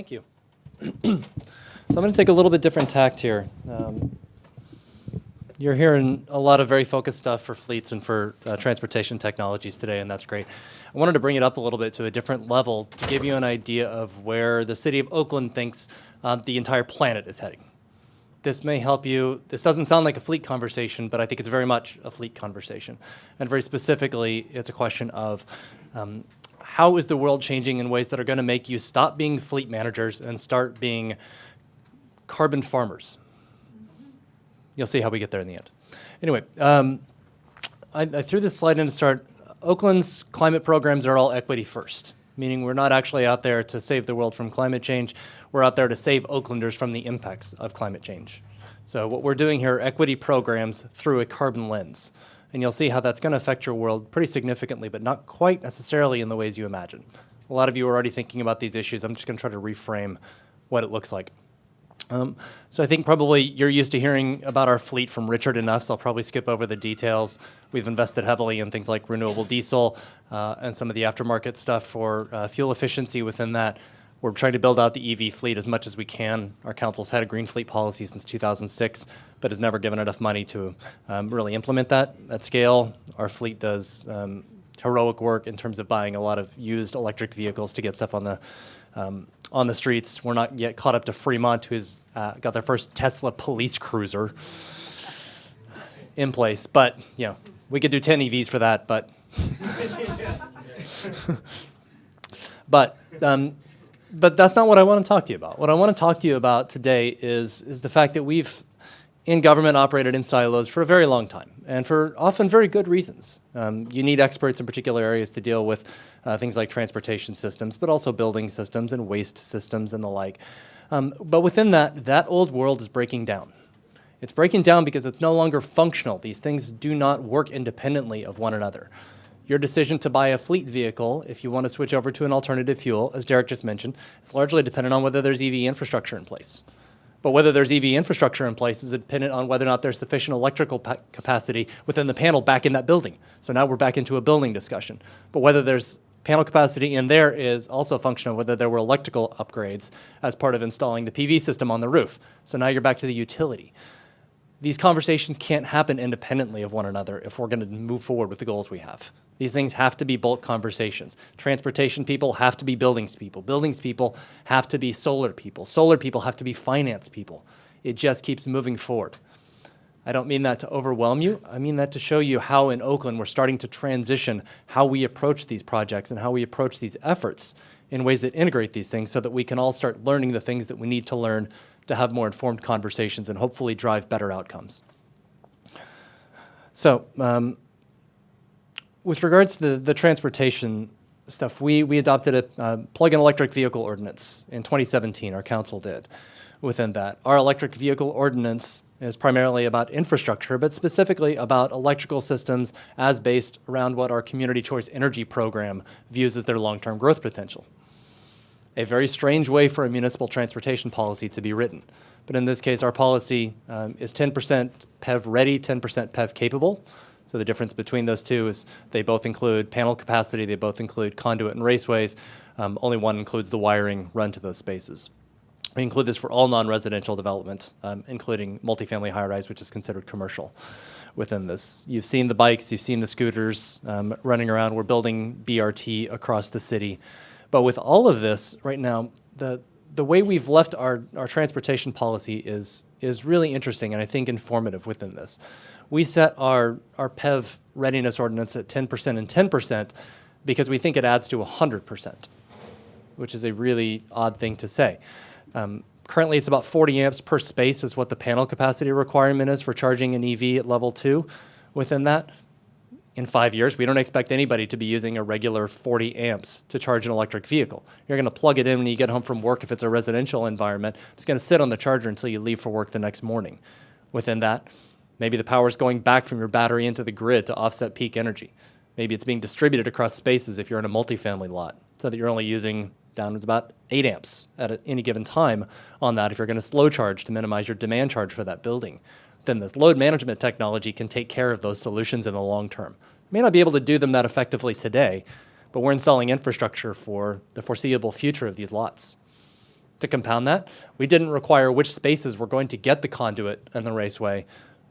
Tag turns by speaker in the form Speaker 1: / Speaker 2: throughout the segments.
Speaker 1: Thank you. So I'm going to take a little bit different tact here. You're hearing a lot of very focused stuff for fleets and for transportation technologies today, and that's great. I wanted to bring it up a little bit to a different level to give you an idea of where the city of Oakland thinks the entire planet is heading. This may help you. This doesn't sound like a fleet conversation, but I think it's very much a fleet conversation. And very specifically, it's a question of how is the world changing in ways that are going to make you stop being fleet managers and start being carbon farmers. You'll see how we get there in the end. Anyway, I threw this slide in to start. Oakland's climate programs are all equity first, meaning we're not actually out there to save the world from climate change. We're out there to save Oaklanders from the impacts of climate change. So what we're doing here are equity programs through a carbon lens. And you'll see how that's going to affect your world pretty significantly, but not quite necessarily in the ways you imagine. A lot of you are already thinking about these issues. I'm just going to try to reframe what it looks like. So I think probably you're used to hearing about our fleet from Richard enough, so I'll probably skip over the details. We've invested heavily in things like renewable diesel and some of the aftermarket stuff for fuel efficiency within that. We're trying to build out the EV fleet as much as we can. Our council's had a green fleet policy since 2006, but has never given enough money to really implement that at scale. Our fleet does heroic work in terms of buying a lot of used electric vehicles to get stuff on the streets. We're not yet caught up to Fremont, who's got their first Tesla police cruiser in place. But, you know, we could do 10 EVs for that, but... But that's not what I want to talk to you about. What I want to talk to you about today is the fact that we've, in government, operated in silos for a very long time, and for often very good reasons. You need experts in particular areas to deal with things like transportation systems, but also building systems and waste systems and the like. But within that old world is breaking down. It's breaking down because it's no longer functional. These things do not work independently of one another. Your decision to buy a fleet vehicle, if you want to switch over to an alternative fuel, as Derek just mentioned, is largely dependent on whether there's EV infrastructure in place. But whether there's EV infrastructure in place is dependent on whether or not there's sufficient electrical capacity within the panel back in that building. So now we're back into a building discussion. But whether there's panel capacity in there is also a function of whether there were electrical upgrades as part of installing the PV system on the roof. So now you're back to the utility. These conversations can't happen independently of one another if we're going to move forward with the goals we have. These things have to be bulk conversations. Transportation people have to be buildings people. Buildings people have to be solar people. Solar people have to be finance people. It just keeps moving forward. I don't mean that to overwhelm you. I mean that to show you how in Oakland we're starting to transition how we approach these projects and how we approach these efforts in ways that integrate these things so that we can all start learning the things that we need to learn to have more informed conversations and hopefully drive better outcomes. So, with regards to the transportation stuff, we adopted a plug-in electric vehicle ordinance in 2017, our council did, within that. Our electric vehicle ordinance is primarily about infrastructure, but specifically about electrical systems as based around what our Community Choice Energy Program views as their long-term growth potential. A very strange way for a municipal transportation policy to be written. But in this case, our policy is 10% PEV ready, 10% PEV capable. So the difference between those two is they both include panel capacity, they both include conduit and raceways. Only one includes the wiring run to those spaces. We include this for all non-residential development, including multifamily high-rise, which is considered commercial within this. You've seen the bikes, you've seen the scooters running around. We're building BRT across the city. But with all of this right now, the way we've left our transportation policy is really interesting and I think informative within this. We set our PEV readiness ordinance at 10% and 10% because we think it adds to 100%, which is a really odd thing to say. Currently, it's about 40 amps per space is what the panel capacity requirement is for charging an EV at level 2 within that. In 5 years, we don't expect anybody to be using a regular 40 amps to charge an electric vehicle. You're going to plug it in when you get home from work if it's a residential environment. It's going to sit on the charger until you leave for work the next morning. Within that, maybe the power is going back from your battery into the grid to offset peak energy. Maybe it's being distributed across spaces if you're in a multifamily lot, so that you're only using downwards about 8 amps at any given time on that if you're going to slow charge to minimize your demand charge for that building. Then this load management technology can take care of those solutions in the long term. We may not be able to do them that effectively today, but we're installing infrastructure for the foreseeable future of these lots. To compound that, we didn't require which spaces we're going to get the conduit and the raceway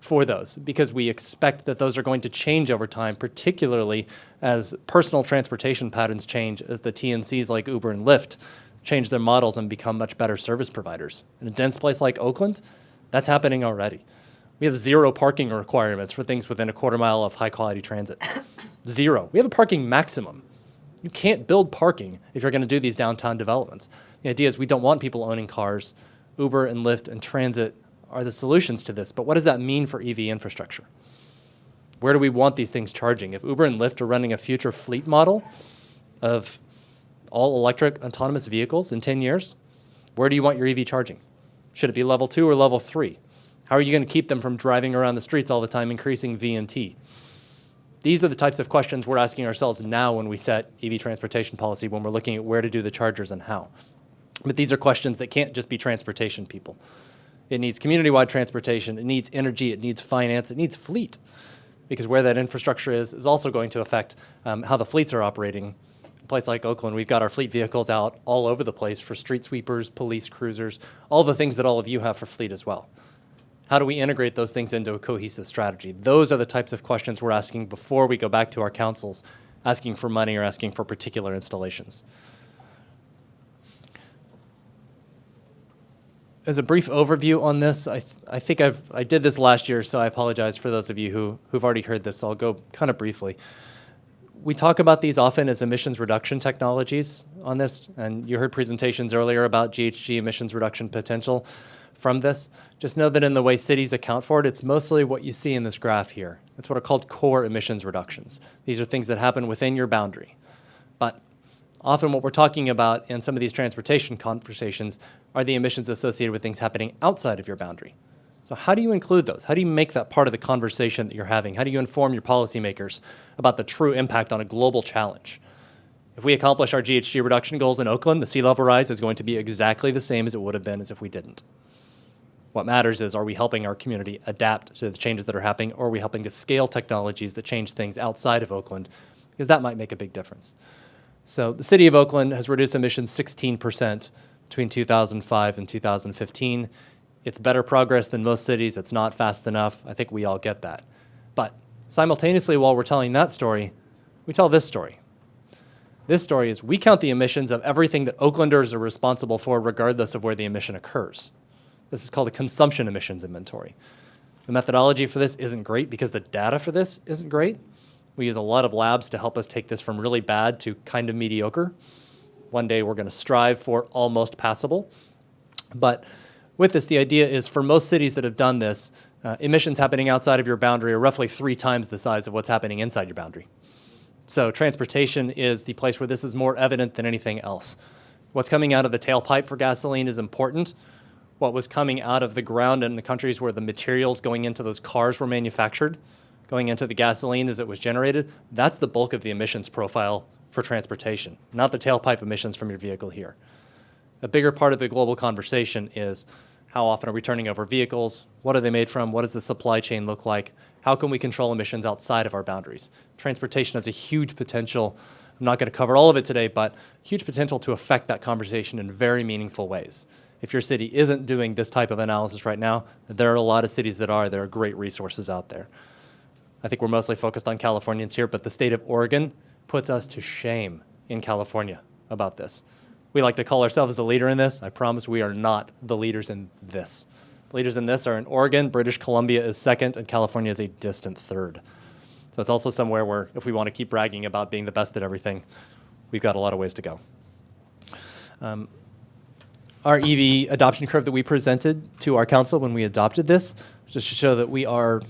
Speaker 1: for those, because we expect that those are going to change over time, particularly as personal transportation patterns change, as the TNCs like Uber and Lyft change their models and become much better service providers. In a dense place like Oakland, that's happening already. We have 0 parking requirements for things within a quarter mile of high-quality transit. 0. We have a parking maximum. You can't build parking if you're going to do these downtown developments. The idea is we don't want people owning cars. Uber and Lyft and transit are the solutions to this, but what does that mean for EV infrastructure? Where do we want these things charging? If Uber and Lyft are running a future fleet model of all electric autonomous vehicles in 10 years, where do you want your EV charging? Should it be level 2 or level 3? How are you going to keep them from driving around the streets all the time, increasing VMT? These are the types of questions we're asking ourselves now when we set EV transportation policy, when we're looking at where to do the chargers and how. But these are questions that can't just be transportation people. It needs community-wide transportation, it needs energy, it needs finance, it needs fleet. Because where that infrastructure is also going to affect how the fleets are operating. A place like Oakland, we've got our fleet vehicles out all over the place for street sweepers, police cruisers, all the things that all of you have for fleet as well. How do we integrate those things into a cohesive strategy? Those are the types of questions we're asking before we go back to our councils, asking for money or asking for particular installations. As a brief overview on this, I think I did this last year, so I apologize for those of you who've already heard this, so I'll go kind of briefly. We talk about these often as emissions reduction technologies on this, and you heard presentations earlier about GHG emissions reduction potential from this. Just know that in the way cities account for it, it's mostly what you see in this graph here. It's what are called core emissions reductions. These are things that happen within your boundary. But often what we're talking about in some of these transportation conversations are the emissions associated with things happening outside of your boundary. So how do you include those? How do you make that part of the conversation that you're having? How do you inform your policymakers about the true impact on a global challenge? If we accomplish our GHG reduction goals in Oakland, the sea level rise is going to be exactly the same as it would have been as if we didn't. What matters is, are we helping our community adapt to the changes that are happening, or are we helping to scale technologies that change things outside of Oakland? Because that might make a big difference. So the city of Oakland has reduced emissions 16% between 2005 and 2015. It's better progress than most cities. It's not fast enough. I think we all get that. But simultaneously, while we're telling that story, we tell this story. This story is we count the emissions of everything that Oaklanders are responsible for, regardless of where the emission occurs. This is called a consumption emissions inventory. The methodology for this isn't great because the data for this isn't great. We use a lot of labs to help us take this from really bad to kind of mediocre. One day we're going to strive for almost passable. But with this, the idea is for most cities that have done this, emissions happening outside of your boundary are roughly 3 times the size of what's happening inside your boundary. So transportation is the place where this is more evident than anything else. What's coming out of the tailpipe for gasoline is important. What was coming out of the ground in the countries where the materials going into those cars were manufactured, going into the gasoline as it was generated, that's the bulk of the emissions profile for transportation, not the tailpipe emissions from your vehicle here. A bigger part of the global conversation is how often are we turning over vehicles? What are they made from? What does the supply chain look like? How can we control emissions outside of our boundaries? Transportation has a huge potential. I'm not going to cover all of it today, but huge potential to affect that conversation in very meaningful ways. If your city isn't doing this type of analysis right now, there are a lot of cities that are. There are great resources out there. I think we're mostly focused on Californians here, but the state of Oregon puts us to shame in California about this. We like to call ourselves the leader in this. I promise we are not the leaders in this. The leaders in this are in Oregon, British Columbia is second, and California is a distant third. So it's also somewhere where if we want to keep bragging about being the best at everything, we've got a lot of ways to go. Our EV adoption curve that we presented to our council when we adopted this, just to show that we are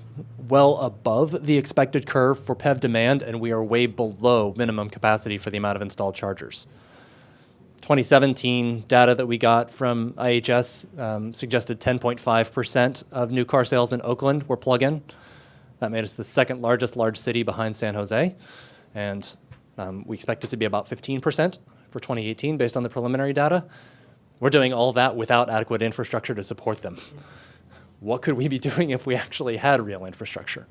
Speaker 1: well above the expected curve for PEV demand, and we are way below minimum capacity for the amount of installed chargers. 2017 data that we got from IHS suggested 10.5% of new car sales in Oakland were plug-in. That made us the second largest large city behind San Jose, and we expect it to be about 15% for 2018 based on the preliminary data. We're doing all that without adequate infrastructure to support them. What could we be doing if we actually had real infrastructure?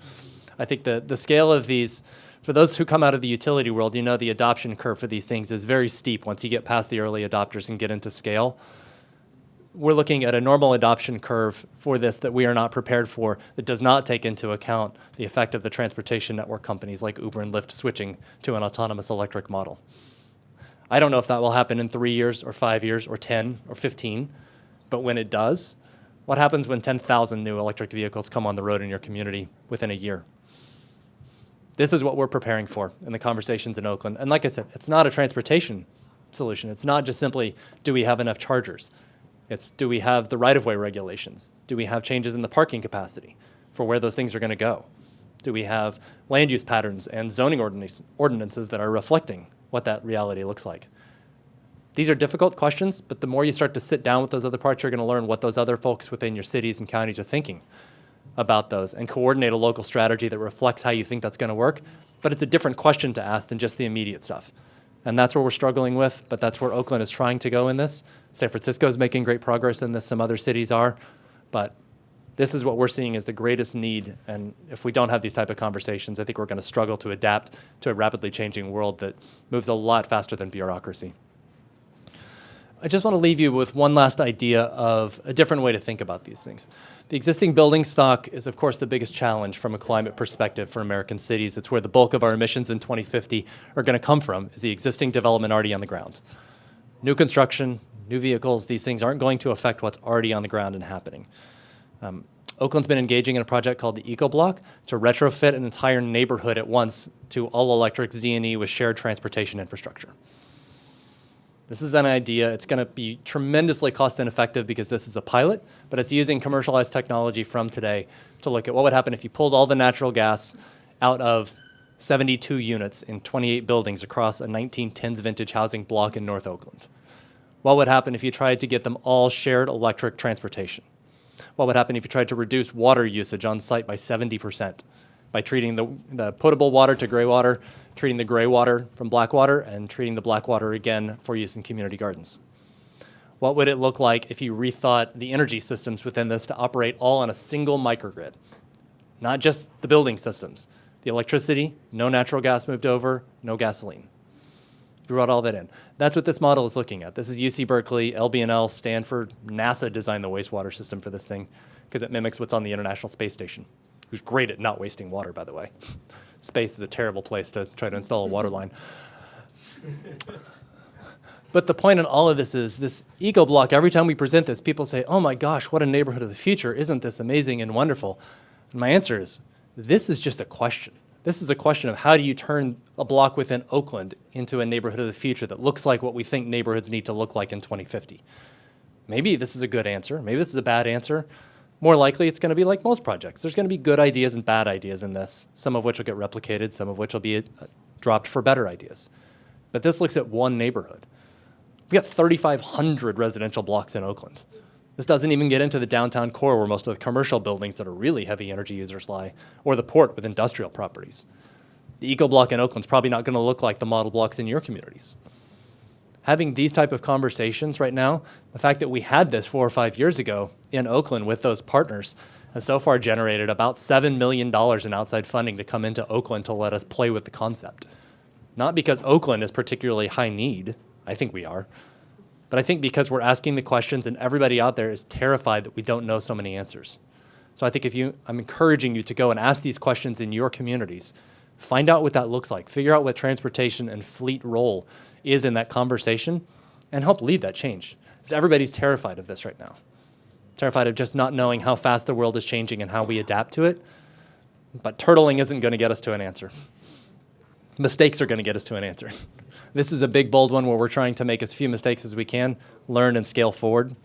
Speaker 1: I think the scale of these, for those who come out of the utility world, you know the adoption curve for these things is very steep once you get past the early adopters and get into scale. we're looking at a normal adoption curve for this that we are not prepared for, that does not take into account the effect of the transportation network companies like Uber and Lyft switching to an autonomous electric model. I don't know if that will happen in 3 years or 5 years or 10 or 15, but when it does, what happens when 10,000 new electric vehicles come on the road in your community within a year? This is what we're preparing for in the conversations in Oakland. And like I said, it's not a transportation solution. It's not just simply, do we have enough chargers? It's, do we have the right-of-way regulations? Do we have changes in the parking capacity for where those things are going to go? Do we have land use patterns and zoning ordinances that are reflecting what that reality looks like? These are difficult questions, but the more you start to sit down with those other parts, you're going to learn what those other folks within your cities and counties are thinking about those and coordinate a local strategy that reflects how you think that's going to work. But it's a different question to ask than just the immediate stuff. And that's where we're struggling with, but that's where Oakland is trying to go in this. San Francisco is making great progress in this. Some other cities are. But this is what we're seeing as the greatest need. And if we don't have these type of conversations, I think we're going to struggle to adapt to a rapidly changing world that moves a lot faster than bureaucracy. I just want to leave you with one last idea of a different way to think about these things. The existing building stock is, of course, the biggest challenge from a climate perspective for American cities. It's where the bulk of our emissions in 2050 are going to come from, is the existing development already on the ground. New construction, new vehicles, these things aren't going to affect what's already on the ground and happening. Oakland's been engaging in a project called the Eco Block to retrofit an entire neighborhood at once to all-electric Z&E with shared transportation infrastructure. This is an idea. It's going to be tremendously cost ineffective because this is a pilot, but it's using commercialized technology from today to look at what would happen if you pulled all the natural gas out of 72 units in 28 buildings across a 1910s vintage housing block in North Oakland. What would happen if you tried to get them all shared electric transportation? What would happen if you tried to reduce water usage on site by 70% by treating the potable water to gray water, treating the gray water from black water, and treating the black water again for use in community gardens? What would it look like if you rethought the energy systems within this to operate all on a single microgrid? Not just the building systems, the electricity, no natural gas moved over, no gasoline. We brought all that in. That's what this model is looking at. This is UC Berkeley, LBNL, Stanford, NASA designed the wastewater system for this thing because it mimics what's on the International Space Station, who's great at not wasting water, by the way. Space is a terrible place to try to install a water line. But the point in all of this is this Eco Block, every time we present this, people say, oh my gosh, what a neighborhood of the future. Isn't this amazing and wonderful? And my answer is, this is just a question. This is a question of how do you turn a block within Oakland into a neighborhood of the future that looks like what we think neighborhoods need to look like in 2050. Maybe this is a good answer. Maybe this is a bad answer. More likely, it's going to be like most projects. There's going to be good ideas and bad ideas in this, some of which will get replicated, some of which will be dropped for better ideas. But this looks at one neighborhood. We got 3,500 residential blocks in Oakland. This doesn't even get into the downtown core where most of the commercial buildings that are really heavy energy users lie, or the port with industrial properties. The Eco Block in Oakland's probably not going to look like the model blocks in your communities. Having these type of conversations right now, the fact that we had this 4 or 5 years ago in Oakland with those partners has so far generated about $7 million in outside funding to come into Oakland to let us play with the concept. Not because Oakland is particularly high need, I think we are, but I think because we're asking the questions and everybody out there is terrified that we don't know so many answers. So I think I'm encouraging you to go and ask these questions in your communities. Find out what that looks like. Figure out what transportation and fleet role is in that conversation and help lead that change. Because everybody's terrified of this right now. Terrified of just not knowing how fast the world is changing and how we adapt to it. But turtling isn't going to get us to an answer. Mistakes are going to get us to an answer. This is a big, bold one where we're trying to make as few mistakes as we can, learn and scale forward.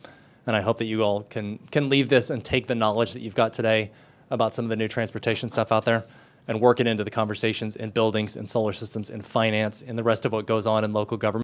Speaker 1: And I hope that you all can leave this and take the knowledge that you've got today about some of the new transportation stuff out there and work it into the conversations in buildings, in solar systems, in finance, in the rest of what goes on in local government.